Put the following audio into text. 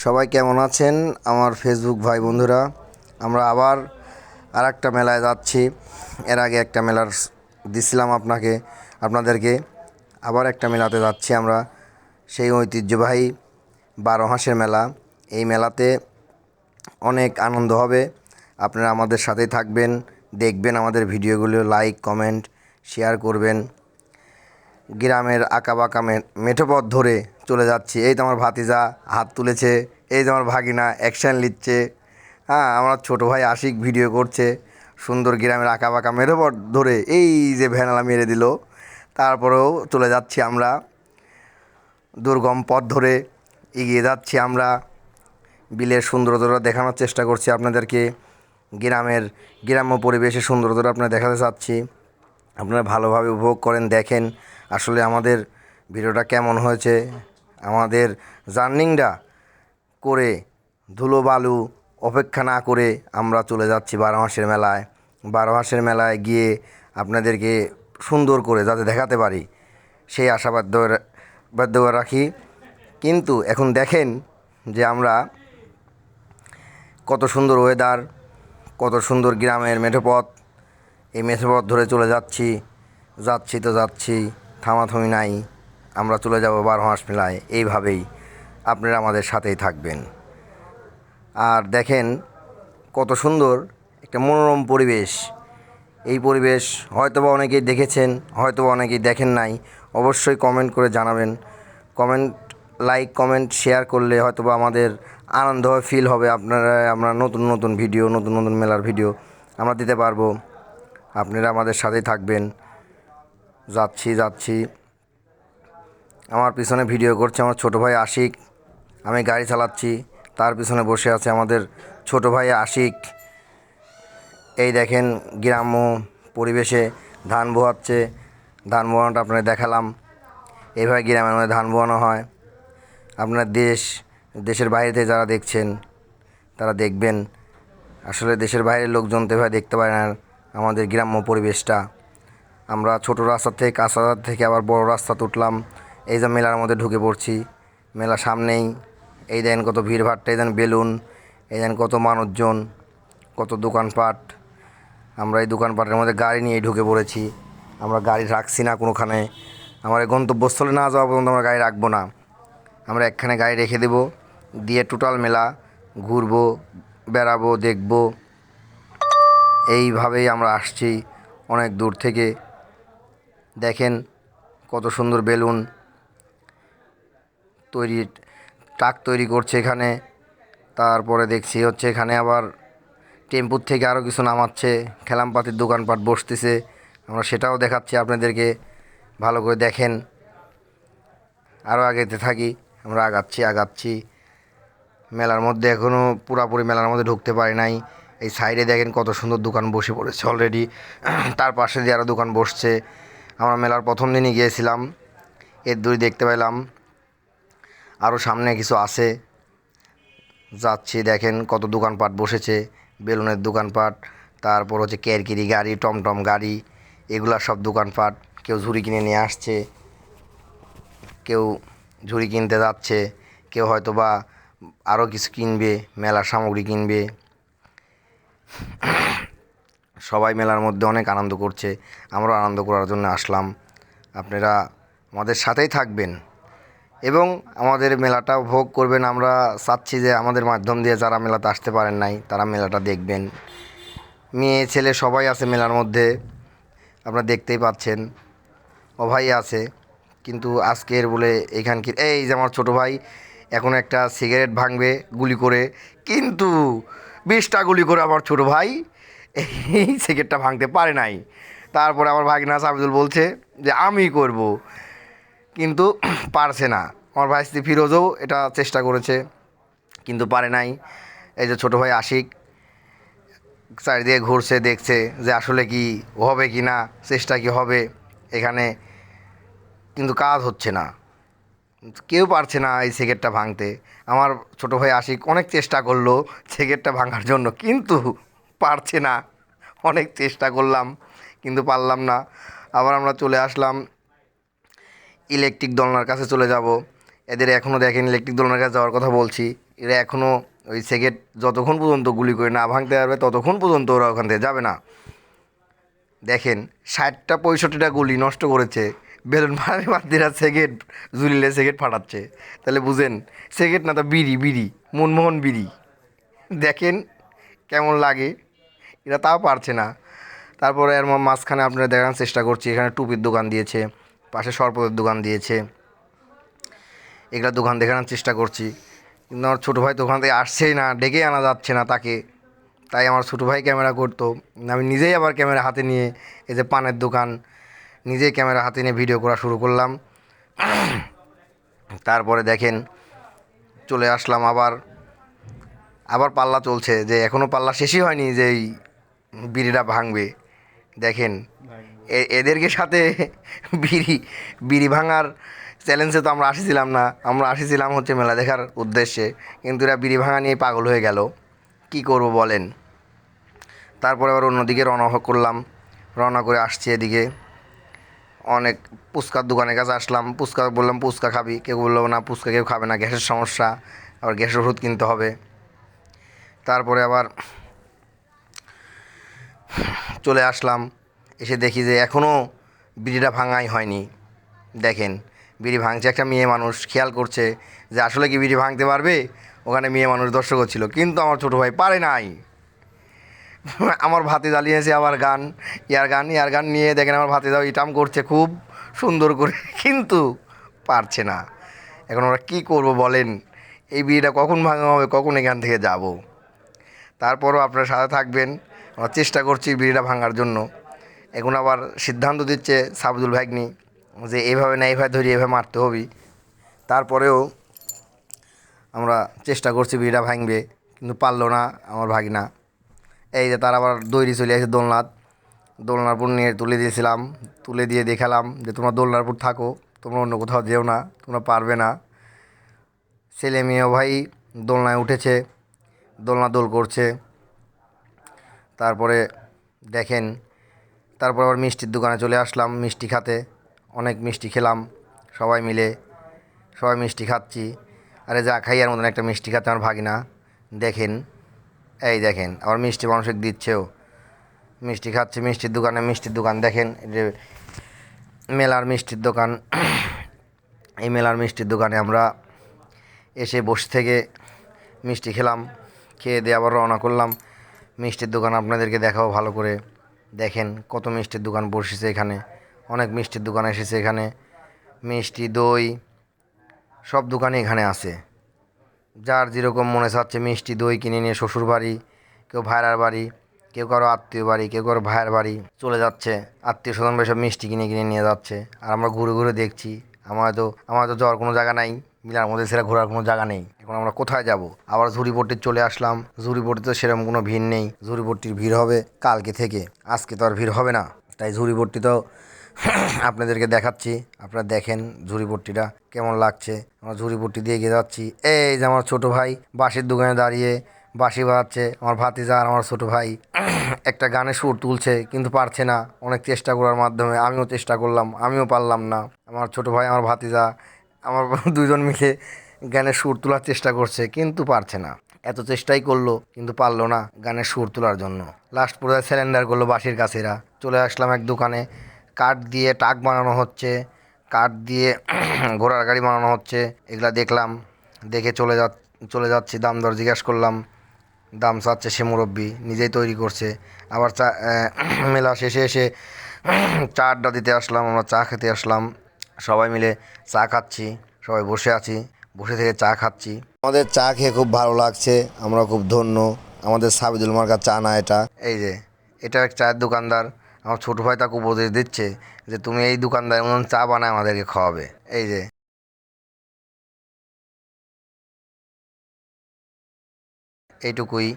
সবাই কেমন আছেন আমার ফেসবুক ভাই বন্ধুরা? আমরা আবার আরেকটা মেলায় যাচ্ছি। এর আগে একটা মেলার দিছিলাম আপনাদেরকে। আবার একটা মেলাতে যাচ্ছি আমরা, সেই ঐতিহ্যবাহী 12 হাঁসের মেলা। এই মেলাতে অনেক আনন্দ হবে। আপনারা আমাদের সাথেই থাকবেন, দেখবেন আমাদের ভিডিওগুলো, লাইক কমেন্ট শেয়ার করবেন। গ্রামের আঁকাবাঁকা মেঠো পথ ধরে চলে যাচ্ছি। এই তো আমার ভাতিজা হাত তুলেছে, এই যে আমার ভাগিনা অ্যাকশান নিচ্ছে। হ্যাঁ, আমার ছোটো ভাই আশিক ভিডিও করছে সুন্দর গ্রামের আঁকাবাঁকা মেঠো পথ ধরে। এই যে ভ্যানালা মেরে দিল, তারপরেও চলে যাচ্ছি আমরা দুর্গম পথ ধরে এগিয়ে যাচ্ছি আমরা। বিলের সৌন্দর্যটা দেখানোর চেষ্টা করছি আপনাদেরকে, গ্রাম্য পরিবেশের সৌন্দর্যটা আপনারা দেখাতে চাচ্ছি। আপনারা ভালোভাবে উপভোগ করেন, দেখেন আসলে আমাদের ভিডিওটা কেমন হয়েছে। আমাদের জার্নিংটা করে ধুলো বালু অপেক্ষা না করে আমরা চলে যাচ্ছি 12 মাসের মেলায়। 12 মাসের মেলায় গিয়ে আপনাদেরকে সুন্দর করে যাতে দেখাতে পারি, সেই বাধ্য রাখি। কিন্তু এখন দেখেন যে আমরা কত সুন্দর ওয়েদার, কত সুন্দর গ্রামের মেঠোপথ। এই মেঠোপথ ধরে চলে যাচ্ছি, থামাথামি নাই। আমরা চলে যাব 12 মাস মেলায়। এইভাবেই আপনারা আমাদের সাথেই থাকবেন। আর দেখেন কত সুন্দর একটা মনোরম পরিবেশ। এই পরিবেশ হয়তোবা অনেকেই দেখেছেন, হয়তোবা অনেকেই দেখেন নাই। অবশ্যই কমেন্ট করে জানাবেন। লাইক কমেন্ট শেয়ার করলে হয়তোবা আমাদের আনন্দ ফিল হবে। আমরা নতুন ভিডিও, নতুন মেলার ভিডিও আমরা দিতে পারবো। আপনারা আমাদের সাথেই থাকবেন। যাচ্ছি। আমার পিছনে ভিডিও করছে আমার ছোটো ভাই আশিক। আমি গাড়ি চালাচ্ছি, তার পিছনে বসে আছে আমাদের ছোটো ভাই আশিক। এই দেখেন গ্রাম্য পরিবেশে ধান বোয়াচ্ছে। ধান বোয়ানোটা আপনাদের দেখালাম। এইভাবে গ্রামের মধ্যে ধান বোয়ানো হয়। আপনার দেশের বাইরে থেকে যারা দেখছেন তারা দেখবেন, আসলে দেশের বাইরের লোকজন তো এভাবে দেখতে পারে না আমাদের গ্রাম্য পরিবেশটা। আমরা ছোটো রাস্তা থেকে, কাঁচা রাস্তা থেকে আবার বড় রাস্তাতে উঠলাম। এই যে মেলার মধ্যে ঢুকে পড়ছি, মেলা সামনেই। এই দেন কত ভিড়ভাট্টা, এই দেন বেলুন, এই দেন কত মানুষজন, কত দোকানপাট। আমরা এই দোকানপাটের মধ্যে গাড়ি নিয়ে ঢুকে পড়েছি। আমরা গাড়ি রাখছি না কোনোখানে। আমার এই গন্তব্যস্থলে না যাওয়া পর্যন্ত আমরা গাড়ি রাখবো না। আমরা একখানে গাড়ি রেখে দেবো, দিয়ে টোটাল মেলা ঘুরবো, বেড়াবো, দেখবো। এইভাবেই আমরা আসছি অনেক দূর থেকে। দেখেন কত সুন্দর বেলুন ট্রাক তৈরি করছে এখানে। তারপরে দেখছি হচ্ছে এখানে আবার টেম্পুর থেকে আরও কিছু নামাচ্ছে, খেলামপাতির দোকানপাট বসতেছে। আমরা সেটাও দেখাচ্ছি আপনাদেরকে, ভালো করে দেখেন। আরও আগেতে থাকি, আমরা আগাচ্ছি। মেলার মধ্যে এখনও পুরাপুরি মেলার মধ্যে ঢুকতে পারি নাই। এই সাইডে দেখেন কত সুন্দর দোকান বসে পড়েছে অলরেডি। তার পাশে দিয়ে আরও দোকান বসছে। আমরা মেলার প্রথম দিনই গিয়েছিলাম, এর দূরে দেখতে পেলাম আরও সামনে কিছু আছে। যাচ্ছি, দেখেন কত দোকানপাট বসেছে, বেলুনের দোকানপাট, তারপর হচ্ছে কেরকিরি গাড়ি, টমটম গাড়ি, এগুলা সব দোকানপাট। কেউ ঝুড়ি কিনে নিয়ে আসছে, কেউ ঝুড়ি কিনতে যাচ্ছে, কেউ হয়তো বা আরও কিছু কিনবে, মেলার সামগ্রী কিনবে। সবাই মেলার মধ্যে অনেক আনন্দ করছে, আমরাও আনন্দ করার জন্য আসলাম। আপনারা আমাদের সাথেই থাকবেন এবং আমাদের মেলাটা উপভোগ করবেন। আমরা চাচ্ছি যে আমাদের মাধ্যম দিয়ে যারা মেলাতে আসতে পারেন নাই তারা মেলাটা দেখবেন। মেয়ে ছেলে সবাই আছে মেলার মধ্যে, আপনারা দেখতেই পাচ্ছেন। ভাই আছে, কিন্তু আজকের বলে এখানকার এই যে আমার ছোটো ভাই এখন একটা সিগারেট ভাঙবে গুলি করে, কিন্তু 20টা গুলি করে আমার ছোটো ভাই এই সিগারেটটা ভাঙতে পারে নাই। তারপরে আমার ভাগিনা সাবিদুল বলছে যে আমি করব, কিন্তু পারছে না। আমার ভাই স্ত্রী ফিরোজও এটা চেষ্টা করেছে, কিন্তু পারে নাই। এই যে ছোটো ভাই আশিক চারিদিকে ঘুরছে, দেখছে যে আসলে কি হবে কি না, চেষ্টা কি হবে এখানে, কিন্তু কাজ হচ্ছে না। কেউ পারছে না এই সিগারেটটা ভাঙতে। আমার ছোটো ভাই আশিক অনেক চেষ্টা করলো সিগারেটটা ভাঙার জন্য, কিন্তু পারছে না। অনেক চেষ্টা করলাম কিন্তু পারলাম না। আবার আমরা চলে আসলাম ইলেকট্রিক দোলনার কাছে চলে যাব। এদের এখনও দেখেন ইলেকট্রিক দোলনার কাছে যাওয়ার কথা বলছি, এরা এখনও ওই সিগারেট যতক্ষণ পর্যন্ত গুলি করে না ভাঙতে পারবে ততক্ষণ পর্যন্ত ওরা ওখান থেকে যাবে না। দেখেন 60টা 65টা গুলি নষ্ট করেছে, বেলুন বাদ্যিরা সিগারেট ঝুলিলে সিগারেট ফাটাচ্ছে। তাহলে বুঝেন সিগারেট না তো বিড়ি, বিড়ি মনমোহন বিড়ি। দেখেন কেমন লাগে, এরা তাও পারছে না। তারপরে এর মাঝখানে আপনারা দেখার চেষ্টা করছি, এখানে টুপির দোকান দিয়েছে, পাশে শরবতের দোকান দিয়েছে, এগুলো দোকান দেখানোর চেষ্টা করছি। কিন্তু আমার ছোটো ভাই তো ওখান থেকে আসছেই না, ডেকে আনা যাচ্ছে না তাকে। তাই আমার ছোটো ভাই ক্যামেরা করতো, আমি নিজেই আবার ক্যামেরা হাতে নিয়ে এই যে পানের দোকান, নিজেই ক্যামেরা হাতে নিয়ে ভিডিও করা শুরু করলাম। তারপরে দেখেন চলে আসলাম আবার, আবার পাল্লা চলছে, যে এখনও পাল্লা শেষই হয়নি যে এই বিড়িটা ভাঙবে। দেখেন এদেরকে সাথে বিড়ি বিড়ি ভাঙার চ্যালেঞ্জে তো আমরা আসেছিলাম না, আমরা আসেছিলাম হচ্ছে মেলা দেখার উদ্দেশ্যে, কিন্তু এরা বিড়ি ভাঙা নিয়ে পাগল হয়ে গেল। কি করব বলেন। তারপরে আবার অন্যদিকে করলাম, রওনা করে আসছি এদিকে। অনেক ফুচকার দোকানের কাছে আসলাম, ফুচকা বললাম ফুচকা খাবি, কেউ বললো না ফুচকা কেউ খাবে না, গ্যাসের সমস্যা, আবার গ্যাসের ওষুধ কিনতে হবে। তারপরে আবার চলে আসলাম, এসে দেখি যে এখনও বিড়িটা ভাঙাই হয়নি। দেখেন বিড়ি ভাঙছে একটা মেয়ে মানুষ, খেয়াল করছে যে আসলে কি বিড়ি ভাঙতে পারবে, ওখানে মেয়ে মানুষ দর্শক ছিল, কিন্তু আমার ছোটো ভাই পারে নাই। আমার ভাতে জ্বালিয়েছে আবার গান, ইয়ার গান নিয়ে দেখেন আমার ভাতে যাও ইটাম করছে খুব সুন্দর করে, কিন্তু পারছে না। এখন আমরা কী করব বলেন, এই বিড়িটা কখন ভাঙা হবে, কখন এখান থেকে যাব। তারপরও আপনারা সাথে থাকবেন, আমরা চেষ্টা করছি বিড়িটা ভাঙার জন্য। এখন আবার সিদ্ধান্ত দিচ্ছে সাবদুল ভাগ্নি যে এইভাবে না এইভাবে ধরি, এভাবে মারতে হবে। তারপরেও আমরা চেষ্টা করছি বিড়িটা ভাঙবে, কিন্তু পারলো না আমার ভাগিনা। এই যে তার আবার দৌড়ি চলে আসে দোলনার উপর নিয়ে তুলে দিয়েছিলাম, তুলে দিয়ে দেখালাম যে তোমরা দোলনার উপর থাকো, তোমরা অন্য কোথাও যেও না, তোমরা পারবে না। ছেলে মেয়ে ভাই দোলনায় উঠেছে, দোলনা দোল করছে। তারপরে দেখেন তারপর আবার মিষ্টির দোকানে চলে আসলাম মিষ্টি খাতে, অনেক মিষ্টি খেলাম সবাই মিলে, সবাই মিষ্টি খাচ্ছি। আরে যা খাই আর মতন একটা মিষ্টি খাচ্ছে আমার ভাগিনা। দেখেন এই দেখেন আবার মিষ্টি মানুষকে দিচ্ছেও, মিষ্টি খাচ্ছে মিষ্টির দোকান দেখেন, যে মেলার মিষ্টির দোকান। এই মেলার মিষ্টির দোকানে আমরা এসে বসে থেকে মিষ্টি খেলাম, খেয়ে দিয়ে আবার রওনা করলাম মিষ্টির দোকান আপনাদেরকে দেখাবো ভালো করে। দেখেন কত মিষ্টির দোকান বসেছে এখানে, অনেক মিষ্টির দোকান এসেছে এখানে, মিষ্টি দই সব দোকানই এখানে আছে। যার যেরকম মনে চাচ্ছে মিষ্টি দই কিনে নিয়ে শ্বশুর বাড়ি, কেউ ভাইয়ার বাড়ি, কেউ কারো আত্মীয় বাড়ি, কেউ কারো ভাইয়ের বাড়ি চলে যাচ্ছে, আত্মীয় স্বজন ভাই সব মিষ্টি কিনে কিনে নিয়ে যাচ্ছে। আর আমরা ঘুরে ঘুরে দেখছি, আমার তো যাওয়ার কোনো জায়গা নাই, মিলার মধ্যে সেরা ঘোরার কোনো জায়গা নেই। এখন আমরা কোথায় যাব। আবার ঝুড়িপট্টি চলে আসলাম, ঝুড়িপট্টিতে সেরকম কোনো ভিড় নেই, ঝুড়িপট্টির ভিড় হবে কালকে থেকে, আজকে তো আর ভিড় হবে না। তাই ঝুড়িপট্টি তো আপনাদেরকে দেখাচ্ছি, আপনারা দেখেন ঝুড়িপট্টিটা কেমন লাগছে। আমরা ঝুড়িপট্টি দিয়ে এগিয়ে যাচ্ছি। এই যে আমার ছোটো ভাই বাঁশির দোকানে দাঁড়িয়ে বাঁশি বাজাচ্ছে, আমার ভাতিজা আর আমার ছোটো ভাই একটা গানের সুর তুলছে, কিন্তু পারছে না। অনেক চেষ্টা করার মাধ্যমে আমিও চেষ্টা করলাম, আমিও পারলাম না। আমার ছোটো ভাই আমার ভাতিজা আমার দুজন মিলে গানের সুর তোলার চেষ্টা করছে, কিন্তু পারছে না। এত চেষ্টাই করলো কিন্তু পারলো না গানের সুর তোলার জন্য। লাস্ট পর্যায়ে সিলিন্ডার করলো বাঁশির কাছেরা। চলে আসলাম এক দোকানে, কাঠ দিয়ে টাক বানানো হচ্ছে, কাঠ দিয়ে ঘোড়ার গাড়ি বানানো হচ্ছে। এগুলা দেখলাম, দেখে চলে যাচ্ছি, দাম দর জিজ্ঞাসা করলাম, দাম চাচ্ছে সে মুরব্বি, নিজেই তৈরি করছে। আবার মেলা শেষে এসে চা আড্ডা দিতে আসলাম, আমরা চা খেতে আসলাম, সবাই মিলে চা খাচ্ছি, সবাই বসে আছি, বসে থেকে চা খাচ্ছি। আমাদের চা খেয়ে খুব ভালো লাগছে, আমরা খুব ধন্য। আমাদের সাবিদুল মার্কার চা না এটা। এই যে এটা এক চায়ের দোকানদার, আমার ছোটো ভাই তাকে উপদেশ দিচ্ছে যে তুমি এই দোকানদার এমন চা বানায় আমাদেরকে খাওয়াবে। এই যে এইটুকুই।